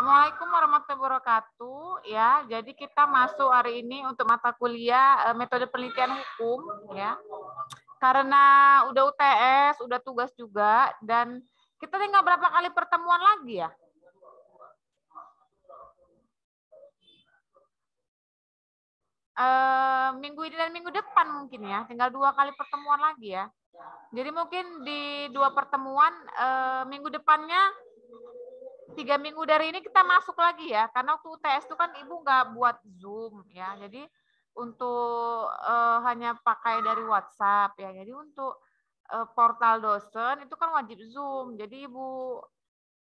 Assalamualaikum warahmatullahi wabarakatuh. Ya, jadi kita masuk hari ini untuk mata kuliah metode penelitian hukum, ya. Karena udah UTS, udah tugas juga, dan kita tinggal berapa kali pertemuan lagi ya? Minggu ini dan minggu depan mungkin ya, tinggal 2 kali pertemuan lagi ya. Jadi mungkin di 2 pertemuan minggu depannya 3 minggu dari ini kita masuk lagi ya, karena waktu UTS itu kan Ibu nggak buat Zoom ya, jadi untuk hanya pakai dari WhatsApp ya. Jadi untuk portal dosen itu kan wajib Zoom. Jadi Ibu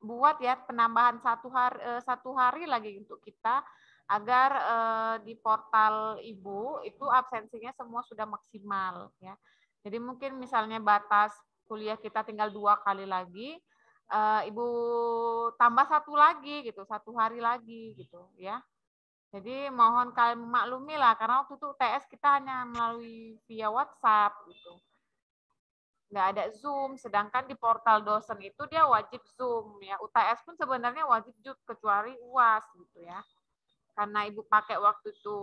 buat ya penambahan 1 hari lagi untuk kita agar di portal Ibu itu absensinya semua sudah maksimal ya. Jadi mungkin misalnya batas kuliah kita tinggal 2 kali lagi, Ibu tambah 1 lagi gitu, 1 hari lagi gitu ya. Jadi mohon kalian memaklumi lah karena waktu itu UTS kita hanya melalui via WhatsApp gitu. Nggak ada Zoom, sedangkan di portal dosen itu dia wajib Zoom ya. UTS pun sebenarnya wajib Zoom kecuali UAS gitu ya. Karena Ibu pakai waktu itu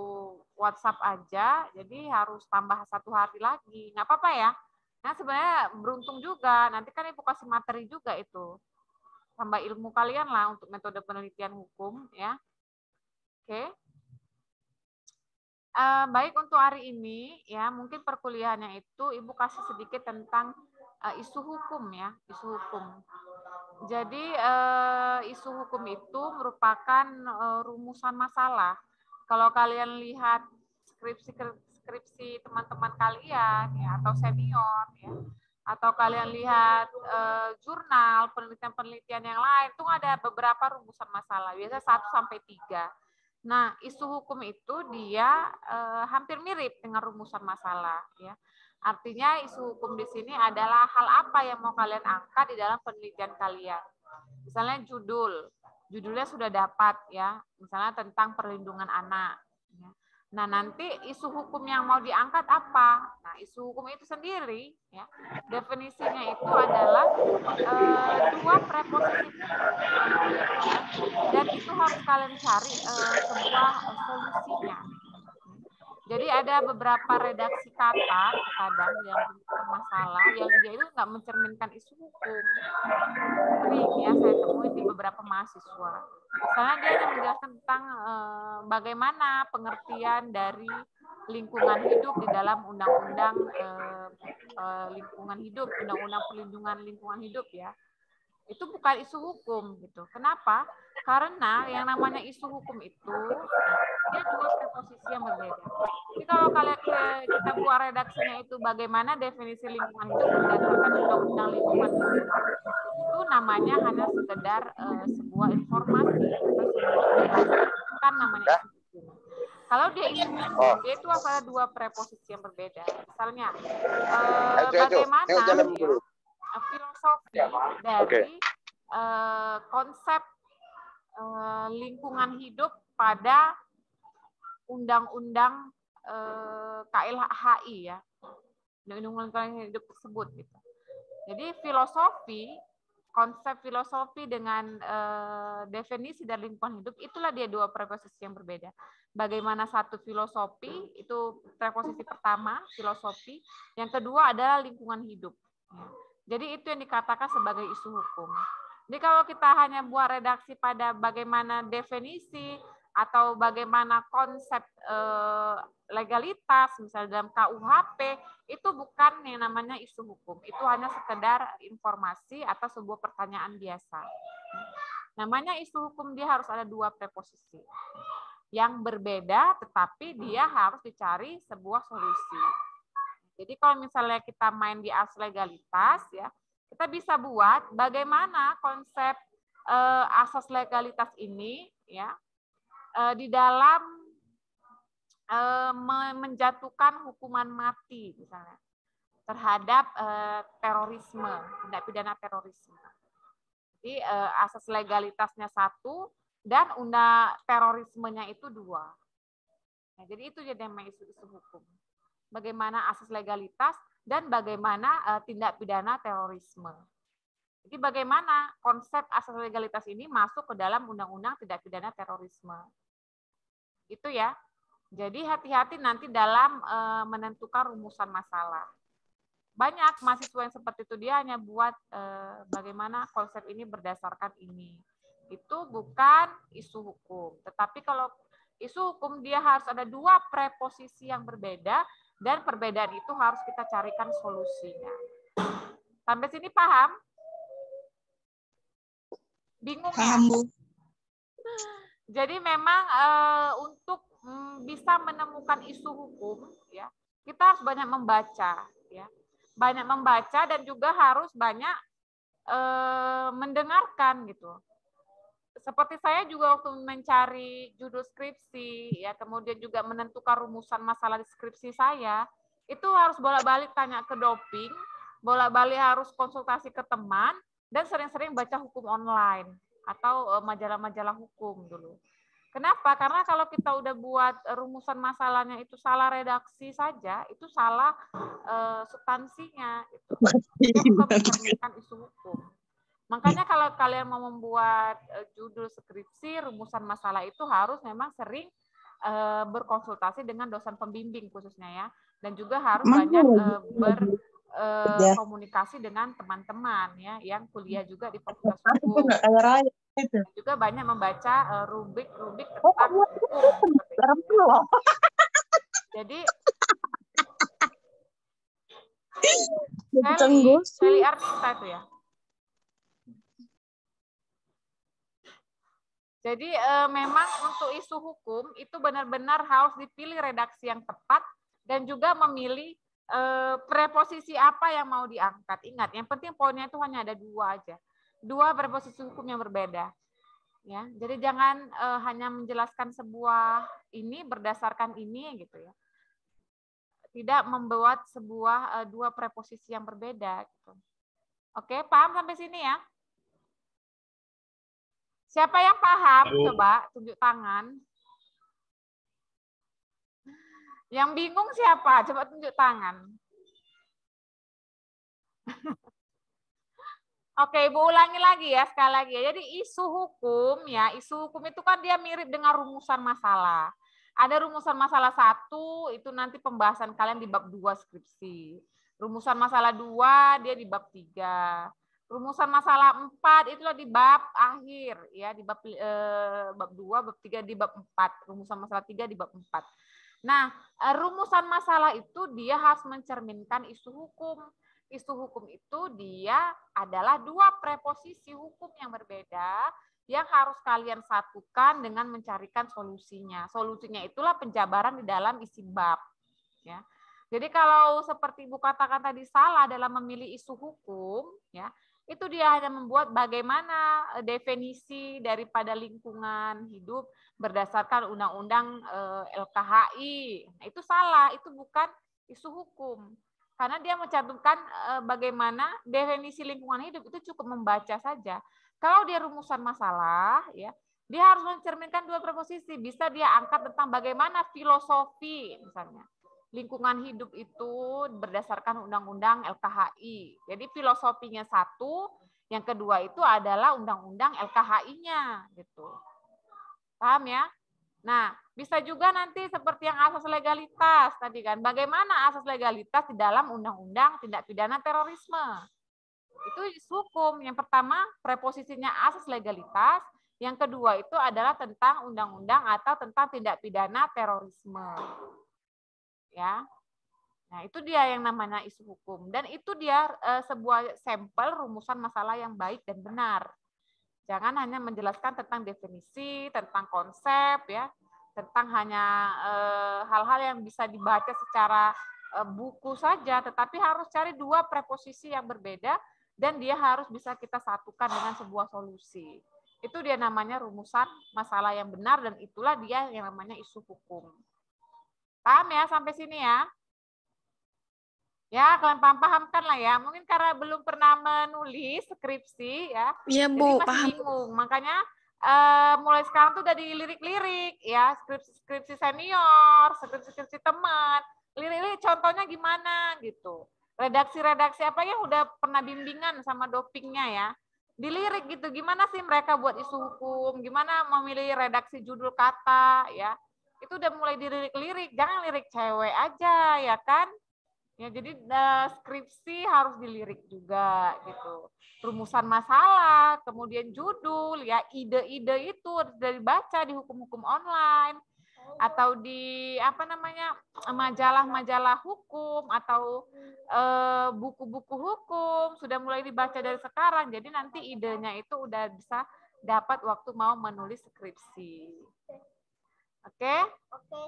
WhatsApp aja, jadi harus tambah 1 hari lagi. Nggak apa-apa ya. Nah sebenarnya beruntung juga, nanti kan Ibu kasih materi juga itu. Tambah ilmu kalian lah untuk metode penelitian hukum ya. Oke. Baik untuk hari ini ya, mungkin perkuliahannya itu Ibu kasih sedikit tentang isu hukum ya, isu hukum. Jadi isu hukum itu merupakan rumusan masalah. Kalau kalian lihat skripsi teman-teman kalian ya atau senior ya, atau kalian lihat jurnal penelitian-penelitian yang lain itu ada beberapa rumusan masalah, biasanya 1 sampai 3. Nah, isu hukum itu dia hampir mirip dengan rumusan masalah ya. Artinya isu hukum di sini adalah hal apa yang mau kalian angkat di dalam penelitian kalian. Misalnya judulnya sudah dapat ya, misalnya tentang perlindungan anak. Ya. Nah, nanti isu hukum yang mau diangkat apa? Nah, isu hukum itu sendiri ya, definisinya itu adalah 2 preposisi yang berbeda dan itu harus kalian cari sebuah solusinya. Jadi ada beberapa redaksi kata terkadang yang masalah yang dia itu nggak mencerminkan isu hukum. Sering ya saya temuin di beberapa mahasiswa. Misalnya dia hanya menjelaskan tentang bagaimana pengertian dari lingkungan hidup di dalam undang-undang lingkungan hidup, undang-undang perlindungan lingkungan hidup ya. Itu bukan isu hukum gitu. Kenapa? Karena yang namanya isu hukum itu dia 2 preposisi yang berbeda. Jadi kalau kalian kita buat redaksinya itu bagaimana definisi lingkungan hidup berdasarkan undang-undang lingkungan hidup, itu namanya hanya sekedar sebuah informasi atau sebuah informasi, bukan namanya isu hukum. Kalau dia isu hukum, dia itu ada 2 preposisi yang berbeda. Misalnya bagaimana ya, filosofi dari konsep lingkungan hidup pada undang-undang KLHI ya, undang-undang lingkungan hidup tersebut gitu. Jadi konsep filosofi dengan definisi dari lingkungan hidup itulah dia 2 preposisi yang berbeda. Bagaimana satu filosofi itu preposisi pertama filosofi, yang kedua adalah lingkungan hidup. Jadi itu yang dikatakan sebagai isu hukum. Jadi kalau kita hanya buat redaksi pada bagaimana definisi atau bagaimana konsep legalitas, misalnya dalam KUHP, itu bukan yang namanya isu hukum. Itu hanya sekedar informasi atau sebuah pertanyaan biasa. Namanya isu hukum dia harus ada 2 preposisi yang berbeda, tetapi dia harus dicari sebuah solusi. Jadi kalau misalnya kita main di asas legalitas, ya kita bisa buat bagaimana konsep asas legalitas ini, ya di dalam menjatuhkan hukuman mati misalnya terhadap terorisme, tindak pidana terorisme. Jadi asas legalitasnya 1 dan undang terorismenya itu 2. Nah, jadi itu jadi isu hukum. Bagaimana asas legalitas dan bagaimana tindak pidana terorisme. Jadi bagaimana konsep asas legalitas ini masuk ke dalam undang-undang tindak pidana terorisme. Itu ya. Jadi hati-hati nanti dalam menentukan rumusan masalah. Banyak mahasiswa yang seperti itu, dia hanya buat bagaimana konsep ini berdasarkan ini. Itu bukan isu hukum. Tetapi kalau isu hukum dia harus ada dua preposisi yang berbeda dan perbedaan itu harus kita carikan solusinya. Sampai sini paham? Bingung ya? Paham, Bu. Jadi memang untuk bisa menemukan isu hukum, ya kita harus banyak membaca, ya banyak membaca dan juga harus banyak mendengarkan gitu. Seperti saya juga waktu mencari judul skripsi, ya kemudian juga menentukan rumusan masalah di skripsi saya, itu harus bolak-balik tanya ke doping, bolak-balik harus konsultasi ke teman, dan sering-sering baca hukum online atau majalah-majalah hukum dulu. Kenapa? Karena kalau kita udah buat rumusan masalahnya itu salah redaksi saja, itu salah substansinya. Itu bukan mencerminkan isu hukum. Makanya kalau kalian mau membuat judul skripsi, rumusan masalah itu harus memang sering berkonsultasi dengan dosen pembimbing khususnya ya, dan juga harus banyak berkomunikasi dengan teman-teman ya yang kuliah juga di Fakultas Hukum. Dan juga banyak membaca rubrik-rubrik tentang hukum. Jadi Sally Arnita itu ya. Jadi memang untuk isu hukum itu benar-benar harus dipilih redaksi yang tepat dan juga memilih preposisi apa yang mau diangkat. Ingat, yang penting poinnya itu hanya ada dua aja. Dua preposisi hukum yang berbeda. Ya, jadi jangan hanya menjelaskan sebuah ini berdasarkan ini gitu ya. Tidak membuat sebuah dua preposisi yang berbeda gitu. Oke, paham sampai sini ya? Siapa yang paham? Coba tunjuk tangan. Yang bingung siapa? Coba tunjuk tangan. Oke, Ibu ulangi lagi ya, sekali lagi ya. Jadi isu hukum ya, isu hukum itu kan dia mirip dengan rumusan masalah. Ada rumusan masalah 1, itu nanti pembahasan kalian di bab 2 skripsi. Rumusan masalah 2, dia di bab 3. Rumusan masalah 4 itulah di bab akhir ya, di bab 2, bab 3 di bab 4. Rumusan masalah 3 di bab 4. Nah, rumusan masalah itu dia harus mencerminkan isu hukum. Isu hukum itu dia adalah dua preposisi hukum yang berbeda yang harus kalian satukan dengan mencarikan solusinya. Solusinya itulah penjabaran di dalam isi bab. Ya. Jadi kalau seperti Ibu katakan tadi salah dalam memilih isu hukum, ya itu dia hanya membuat bagaimana definisi daripada lingkungan hidup berdasarkan undang-undang LKHI. Nah, itu salah, itu bukan isu hukum. Karena dia mencantumkan bagaimana definisi lingkungan hidup itu cukup membaca saja. Kalau dia rumusan masalah, ya dia harus mencerminkan dua preposisi. Bisa dia angkat tentang bagaimana filosofi, misalnya lingkungan hidup itu berdasarkan undang-undang LKHI. Jadi filosofinya satu, yang kedua itu adalah undang-undang LKHI-nya, gitu. Paham ya? Nah, bisa juga nanti seperti yang asas legalitas tadi kan. Bagaimana asas legalitas di dalam undang-undang tindak pidana terorisme? Itu hukum. Yang pertama, preposisinya asas legalitas. Yang kedua itu adalah tentang undang-undang atau tentang tindak pidana terorisme. Ya. Nah, itu dia yang namanya isu hukum. Dan itu dia sebuah sampel rumusan masalah yang baik dan benar. Jangan hanya menjelaskan tentang definisi, tentang konsep, ya, tentang hanya hal-hal yang bisa dibaca secara buku saja, tetapi harus cari dua preposisi yang berbeda dan dia harus bisa kita satukan dengan sebuah solusi. Itu dia namanya rumusan masalah yang benar dan itulah dia yang namanya isu hukum. Paham ya sampai sini ya? Ya, kalian paham kan lah ya. Mungkin karena belum pernah menulis skripsi ya. Iya, Bu, jadi masih paham. bingung. Makanya mulai sekarang tuh udah dilirik-lirik ya, skripsi senior, skripsi teman. Lirik-lirik contohnya gimana gitu. redaksi-redaksi apa yang udah pernah bimbingan sama dopingnya ya. Dilirik gitu, gimana sih mereka buat isu hukum, gimana memilih redaksi judul kata ya. Itu udah mulai dilirik-lirik, jangan lirik cewek aja ya kan. Ya, jadi skripsi harus dilirik juga gitu. Rumusan masalah, kemudian judul, ya ide-ide itu harus dibaca di hukum-hukum online atau di apa namanya majalah-majalah hukum atau buku-buku hukum sudah mulai dibaca dari sekarang. Jadi nanti idenya itu udah bisa dapat waktu mau menulis skripsi. Oke? Oke.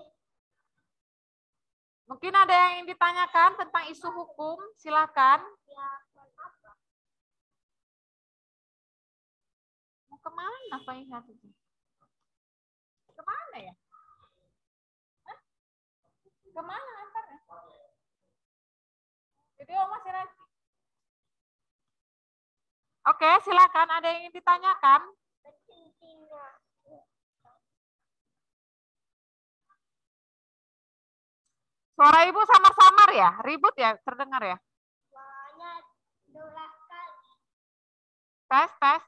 Mungkin ada yang ingin ditanyakan tentang isu hukum, silakan. Mau kemana Pak Ingat itu? Kemana ya? Hah? Kemana antarnya? Jadi masih lagi. Oke, silakan. Ada yang ingin ditanyakan? Suara Ibu samar-samar ya? Ribut ya? Terdengar ya? Tes, tes.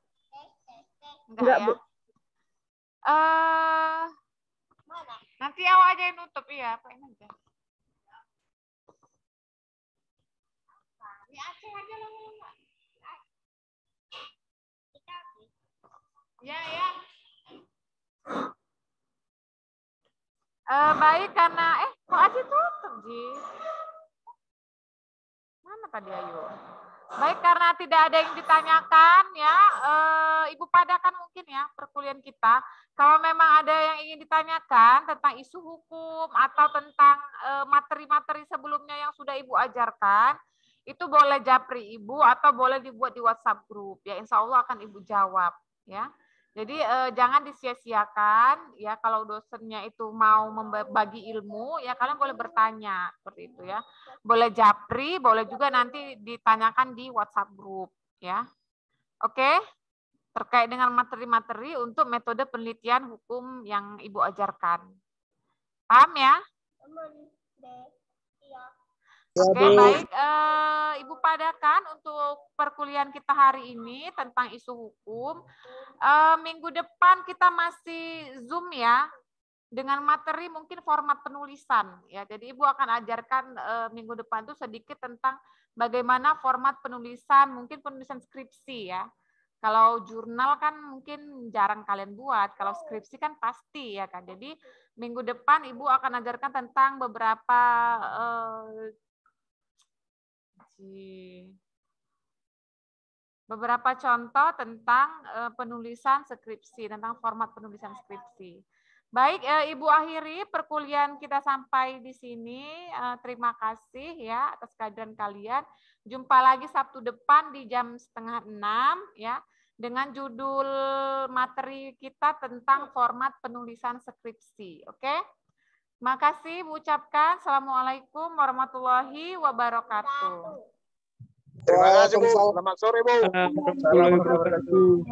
Enggak ya? Nanti awak aja yang nutup. Iya, apa ini aja. Ini Aceh aja lah. Ya, ya. Baik karena kok Aceh tutup, Ji? Mana tadi Ayu? Baik karena tidak ada yang ditanyakan ya, Ibu padakan mungkin ya perkuliahan kita. Kalau memang ada yang ingin ditanyakan tentang isu hukum atau tentang materi-materi sebelumnya yang sudah Ibu ajarkan, itu boleh japri Ibu atau boleh dibuat di WhatsApp grup. Ya Insya Allah akan Ibu jawab ya. Jadi jangan disia-siakan ya, kalau dosennya itu mau membagi ilmu ya kalian boleh bertanya seperti itu ya. Boleh japri, boleh juga nanti ditanyakan di WhatsApp grup ya. Oke? Terkait dengan materi-materi untuk metode penelitian hukum yang Ibu ajarkan. Paham ya? Oke, baik. Ibu padakan untuk perkuliahan kita hari ini tentang isu hukum. Minggu depan kita masih Zoom ya, dengan materi mungkin format penulisan. Ya, jadi Ibu akan ajarkan minggu depan itu sedikit tentang bagaimana format penulisan, mungkin penulisan skripsi ya. Kalau jurnal kan mungkin jarang kalian buat, kalau skripsi kan pasti ya kan. Jadi minggu depan Ibu akan ajarkan tentang beberapa contoh tentang penulisan skripsi, tentang format penulisan skripsi. Baik, Ibu akhiri perkuliahan kita sampai di sini. Terima kasih ya atas kehadiran kalian. Jumpa lagi Sabtu depan di jam 5:30 ya dengan judul materi kita tentang format penulisan skripsi. Oke? Makasih, Bu ucapkan. Assalamualaikum warahmatullahi wabarakatuh. Terima kasih Bu. Selamat sore Bu. Warahmatullahi wabarakatuh.